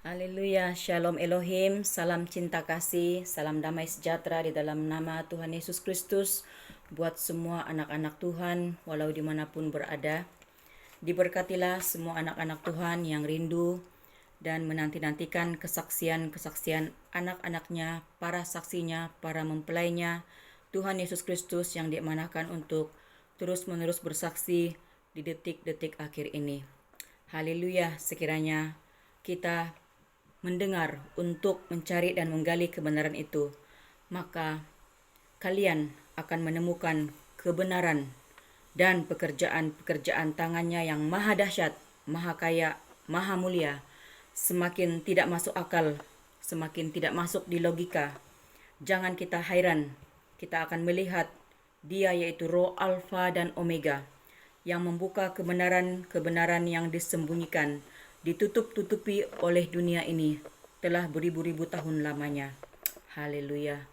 Haleluya, Shalom Elohim, salam cinta kasih, salam damai sejahtera di dalam nama Tuhan Yesus Kristus buat semua anak-anak Tuhan walau dimanapun berada. Diberkatilah semua anak-anak Tuhan yang rindu dan menanti-nantikan kesaksian-kesaksian anak-anaknya, para saksinya, para mempelainya, Tuhan Yesus Kristus yang diamanahkan untuk terus-menerus bersaksi di detik-detik akhir ini. Haleluya, sekiranya kita mendengar untuk mencari dan menggali kebenaran itu, maka kalian akan menemukan kebenaran dan pekerjaan-pekerjaan tangannya yang maha dahsyat, maha kaya, maha mulia, semakin tidak masuk akal, semakin tidak masuk di logika. Jangan kita hairan, kita akan melihat dia yaitu Roh Alfa dan Omega yang membuka kebenaran-kebenaran yang disembunyikan, ditutup-tutupi oleh dunia ini telah beribu-ribu tahun lamanya. Haleluya.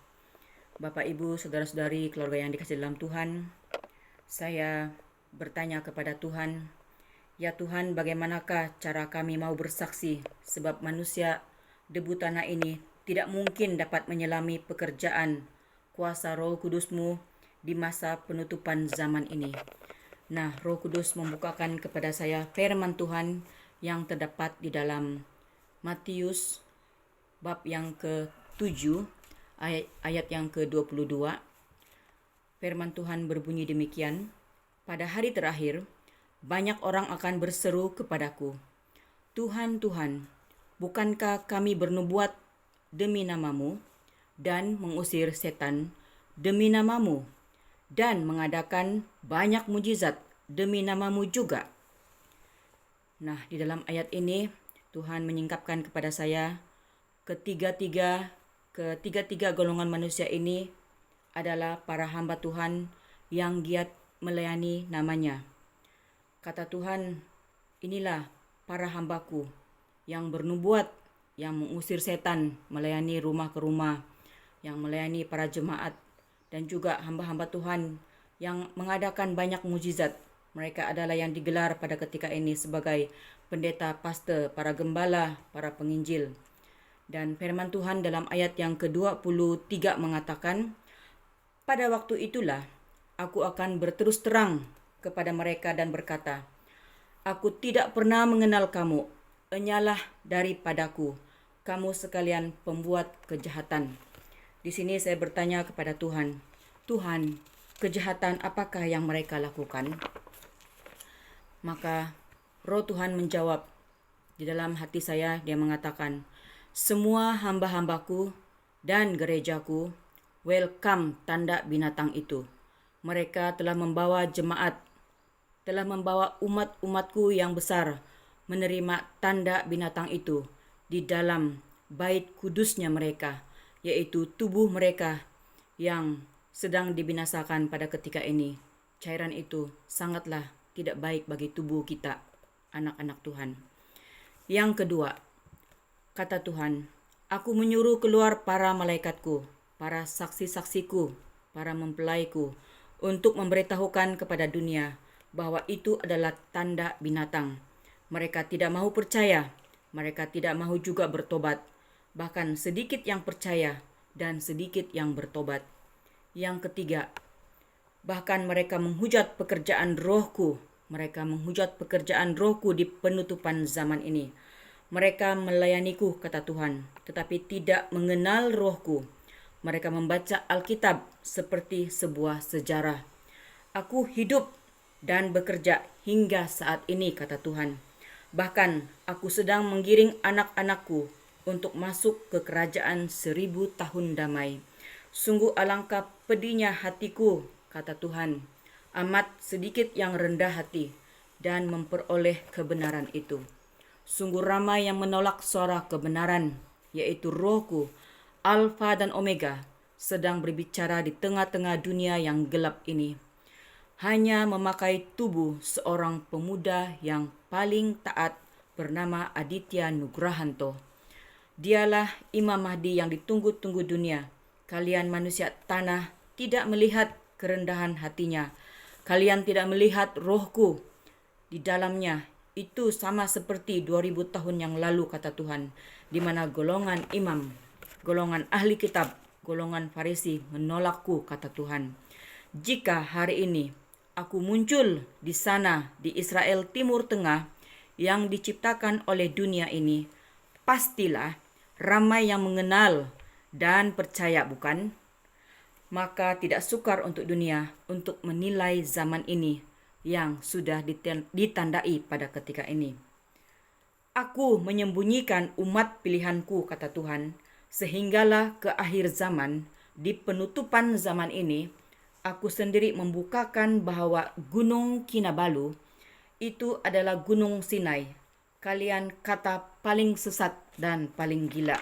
Bapak, Ibu, saudara-saudari, keluarga yang dikasihi dalam Tuhan, saya bertanya kepada Tuhan, ya Tuhan, bagaimanakah cara kami mau bersaksi, sebab manusia debu tanah ini tidak mungkin dapat menyelami pekerjaan kuasa Roh Kudus-Mu di masa penutupan zaman ini. Nah, Roh Kudus membukakan kepada saya firman Tuhan yang terdapat di dalam Matius bab yang ke-7 ayat yang ke-22. Firman Tuhan berbunyi demikian, pada hari terakhir banyak orang akan berseru kepadaku, Tuhan, Tuhan, bukankah kami bernubuat demi namamu dan mengusir setan demi namamu dan mengadakan banyak mujizat demi namamu juga? Nah, di dalam ayat ini Tuhan menyingkapkan kepada saya ketiga-tiga golongan manusia ini adalah para hamba Tuhan yang giat melayani namanya. Kata Tuhan, inilah para hambaku yang bernubuat, yang mengusir setan, melayani rumah ke rumah, yang melayani para jemaat, dan juga hamba-hamba Tuhan yang mengadakan banyak mujizat. Mereka adalah yang digelar pada ketika ini sebagai pendeta, pastor, para gembala, para penginjil. Dan firman Tuhan dalam ayat yang ke-23 mengatakan, pada waktu itulah aku akan berterus terang kepada mereka dan berkata, aku tidak pernah mengenal kamu, enyalah daripadaku, kamu sekalian pembuat kejahatan. Di sini saya bertanya kepada Tuhan, Tuhan, kejahatan apakah yang mereka lakukan? Maka Roh Tuhan menjawab di dalam hati saya, dia mengatakan, semua hamba-hambaku dan gerejaku welcome tanda binatang itu. Mereka telah membawa jemaat, telah membawa umat-umatku yang besar menerima tanda binatang itu di dalam bait kudusnya mereka, yaitu tubuh mereka yang sedang dibinasakan pada ketika ini. Cairan itu sangatlah tidak baik bagi tubuh kita, anak-anak Tuhan. Yang kedua, kata Tuhan, aku menyuruh keluar para malaikatku, para saksi-saksiku, para mempelaiku, untuk memberitahukan kepada dunia bahwa itu adalah tanda binatang. Mereka tidak mahu percaya, mereka tidak mahu juga bertobat, bahkan sedikit yang percaya dan sedikit yang bertobat. Yang ketiga, bahkan mereka menghujat pekerjaan rohku, mereka menghujat pekerjaan rohku di penutupan zaman ini. Mereka melayaniku, kata Tuhan, tetapi tidak mengenal rohku. Mereka membaca Alkitab seperti sebuah sejarah. Aku hidup dan bekerja hingga saat ini, kata Tuhan. Bahkan aku sedang menggiring anak-anakku untuk masuk ke kerajaan 1000 tahun damai. Sungguh alangkah pedihnya hatiku, kata Tuhan. Amat sedikit yang rendah hati dan memperoleh kebenaran itu. Sungguh ramai yang menolak suara kebenaran, yaitu rohku, Alfa dan Omega, sedang berbicara di tengah-tengah dunia yang gelap ini. Hanya memakai tubuh seorang pemuda yang paling taat bernama Aditya Nugrahanto. Dialah Imam Mahdi yang ditunggu-tunggu dunia. Kalian manusia tanah tidak melihat kerendahan hatinya. Kalian tidak melihat rohku di dalamnya. Itu sama seperti 2000 tahun yang lalu, kata Tuhan, di mana golongan imam, golongan ahli kitab, golongan Farisi menolakku, kata Tuhan. Jika hari ini aku muncul di sana, di Israel Timur Tengah yang diciptakan oleh dunia ini, pastilah ramai yang mengenal dan percaya, bukan? Maka tidak sukar untuk dunia untuk menilai zaman ini yang sudah ditandai pada ketika ini. Aku menyembunyikan umat pilihanku, kata Tuhan, sehinggalah ke akhir zaman, di penutupan zaman ini, aku sendiri membukakan bahwa Gunung Kinabalu itu adalah Gunung Sinai. Kalian kata paling sesat dan paling gila.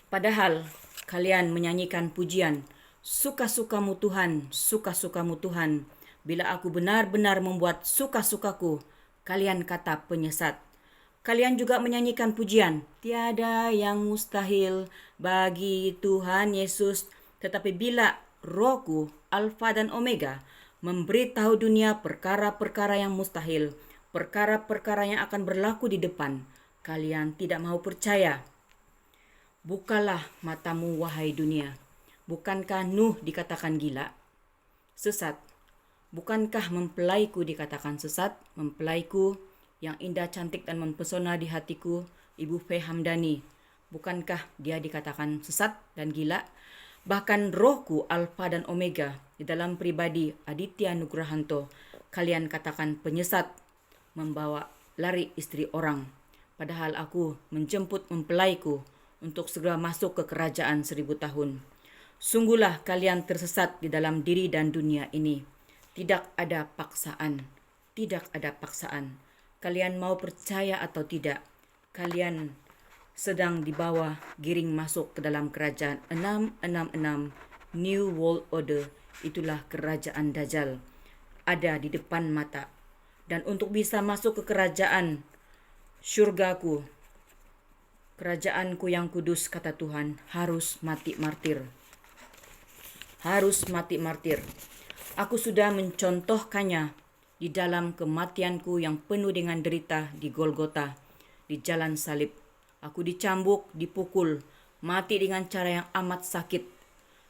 Padahal kalian menyanyikan pujian, suka-sukamu Tuhan, suka-sukamu Tuhan. Bila aku benar-benar membuat suka-sukaku, kalian kata penyesat. Kalian juga menyanyikan pujian, tiada yang mustahil bagi Tuhan Yesus. Tetapi bila Rohku, Alfa dan Omega, memberitahu dunia perkara-perkara yang mustahil, perkara-perkara yang akan berlaku di depan, kalian tidak mau percaya. Bukalah matamu, wahai dunia. Bukankah Nuh dikatakan gila? Sesat. Bukankah mempelaiku dikatakan sesat? Mempelaiku yang indah, cantik, dan mempesona di hatiku, Ibu Faye Hamdani. Bukankah dia dikatakan sesat dan gila? Bahkan Rohku, Alfa dan Omega, di dalam pribadi Aditya Nugrahanto, kalian katakan penyesat, membawa lari istri orang. Padahal aku menjemput mempelaiku untuk segera masuk ke kerajaan 1000 tahun. Sungguhlah kalian tersesat di dalam diri dan dunia ini. Tidak ada paksaan. Tidak ada paksaan. Kalian mau percaya atau tidak, kalian sedang dibawa giring masuk ke dalam kerajaan 666 New World Order. Itulah kerajaan Dajjal. Ada di depan mata. Dan untuk bisa masuk ke kerajaan syurgaku, kerajaanku yang kudus, kata Tuhan, harus mati martir. Harus mati martir. Aku sudah mencontohkannya di dalam kematianku yang penuh dengan derita di Golgota, di jalan salib. Aku dicambuk, dipukul, mati dengan cara yang amat sakit.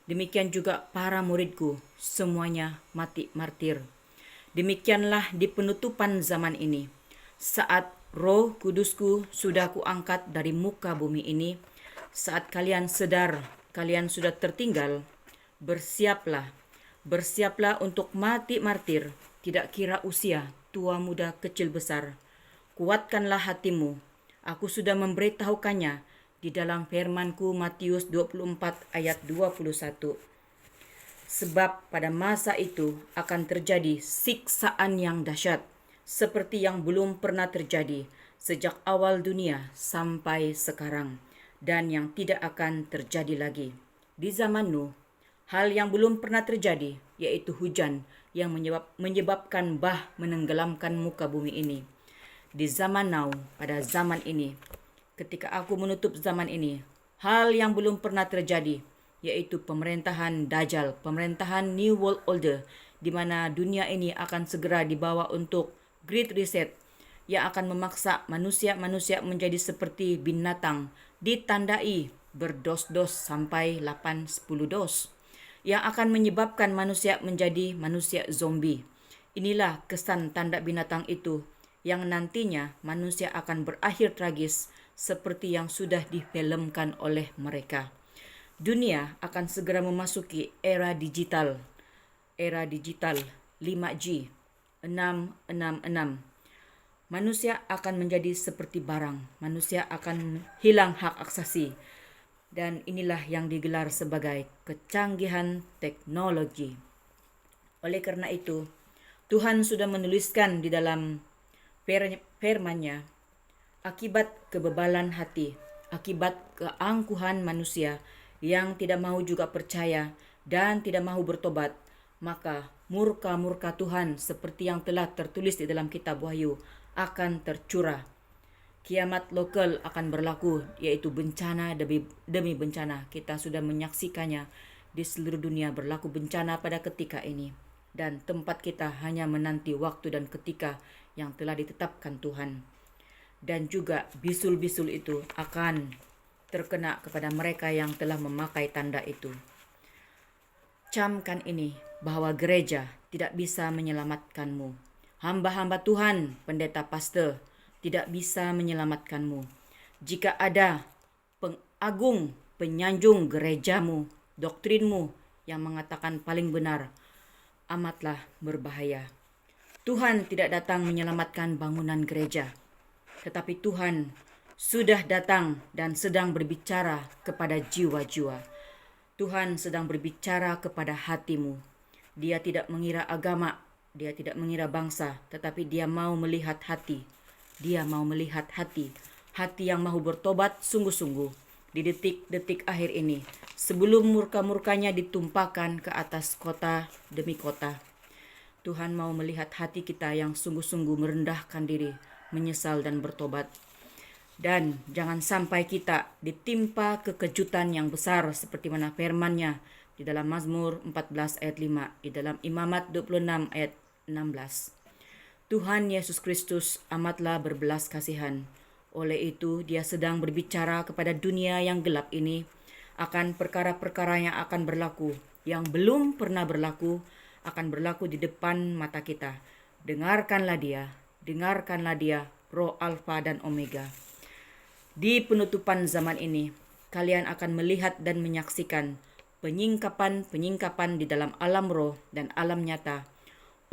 Demikian juga para muridku, semuanya mati martir. Demikianlah di penutupan zaman ini, saat Roh Kudusku sudah kuangkat dari muka bumi ini, saat kalian sadar kalian sudah tertinggal, bersiaplah untuk mati martir, tidak kira usia, tua muda, kecil besar. Kuatkanlah hatimu. Aku sudah memberitahukannya di dalam firman-Ku Matius 24 ayat 21. Sebab pada masa itu akan terjadi siksaan yang dahsyat, seperti yang belum pernah terjadi sejak awal dunia sampai sekarang, dan yang tidak akan terjadi lagi. Di zaman Nuh, hal yang belum pernah terjadi, yaitu hujan yang menyebabkan bah menenggelamkan muka bumi ini. Di zaman now, pada zaman ini, ketika aku menutup zaman ini, hal yang belum pernah terjadi, yaitu pemerintahan Dajjal, pemerintahan New World Order, di mana dunia ini akan segera dibawa untuk Great Reset, yang akan memaksa manusia-manusia menjadi seperti binatang, ditandai berdos-dos sampai 8-10 dos, yang akan menyebabkan manusia menjadi manusia zombie. Inilah kesan tanda binatang itu, yang nantinya manusia akan berakhir tragis seperti yang sudah difilmkan oleh mereka. Dunia akan segera memasuki era digital 5G 666. Manusia akan menjadi seperti barang, manusia akan hilang hak asasi. Dan inilah yang digelar sebagai kecanggihan teknologi. Oleh karena itu, Tuhan sudah menuliskan di dalam firman-Nya, akibat kebebalan hati, akibat keangkuhan manusia yang tidak mau juga percaya dan tidak mau bertobat, maka murka-murka Tuhan seperti yang telah tertulis di dalam kitab Wahyu akan tercurah. Kiamat lokal akan berlaku, yaitu bencana demi bencana. Kita sudah menyaksikannya di seluruh dunia, berlaku bencana pada ketika ini. Dan tempat kita hanya menanti waktu dan ketika yang telah ditetapkan Tuhan. Dan juga bisul-bisul itu akan terkena kepada mereka yang telah memakai tanda itu. Camkan ini bahwa gereja tidak bisa menyelamatkanmu. Hamba-hamba Tuhan, pendeta pastor, tidak bisa menyelamatkanmu. Jika ada pengagung, penyanjung gerejamu, doktrinmu yang mengatakan paling benar, amatlah berbahaya. Tuhan tidak datang menyelamatkan bangunan gereja, tetapi Tuhan sudah datang dan sedang berbicara kepada jiwa-jiwa. Tuhan sedang berbicara kepada hatimu. Dia tidak mengira agama, dia tidak mengira bangsa, tetapi dia mau melihat hati. Dia mau melihat hati yang mau bertobat sungguh-sungguh di detik-detik akhir ini, sebelum murka-murkanya ditumpahkan ke atas kota demi kota. Tuhan mau melihat hati kita yang sungguh-sungguh merendahkan diri, menyesal dan bertobat. Dan jangan sampai kita ditimpa kekejutan yang besar seperti mana firman-Nya di dalam Mazmur 14 ayat 5, di dalam Imamat 26 ayat 16. Tuhan Yesus Kristus amatlah berbelas kasihan. Oleh itu, Dia sedang berbicara kepada dunia yang gelap ini akan perkara-perkara yang akan berlaku, yang belum pernah berlaku, akan berlaku di depan mata kita. Dengarkanlah Dia, Roh Alfa dan Omega. Di penutupan zaman ini, kalian akan melihat dan menyaksikan penyingkapan-penyingkapan di dalam alam roh dan alam nyata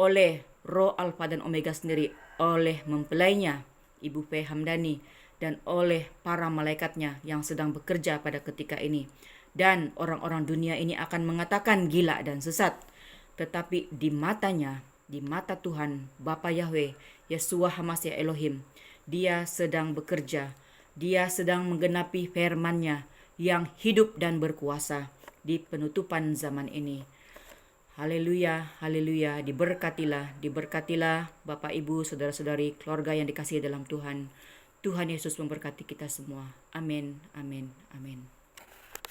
oleh Roh Alfa dan Omega sendiri, oleh mempelainya, Ibu P. Hamdani, dan oleh para malaikatnya yang sedang bekerja pada ketika ini. Dan orang-orang dunia ini akan mengatakan gila dan sesat. Tetapi di matanya, di mata Tuhan, Bapa Yahweh, Yeshua HaMashiach Elohim, Dia sedang bekerja. Dia sedang menggenapi firman-Nya yang hidup dan berkuasa di penutupan zaman ini. Haleluya, haleluya, diberkatilah Bapak Ibu, saudara-saudari, keluarga yang dikasihi dalam Tuhan. Tuhan Yesus memberkati kita semua. Amin, amin, amin.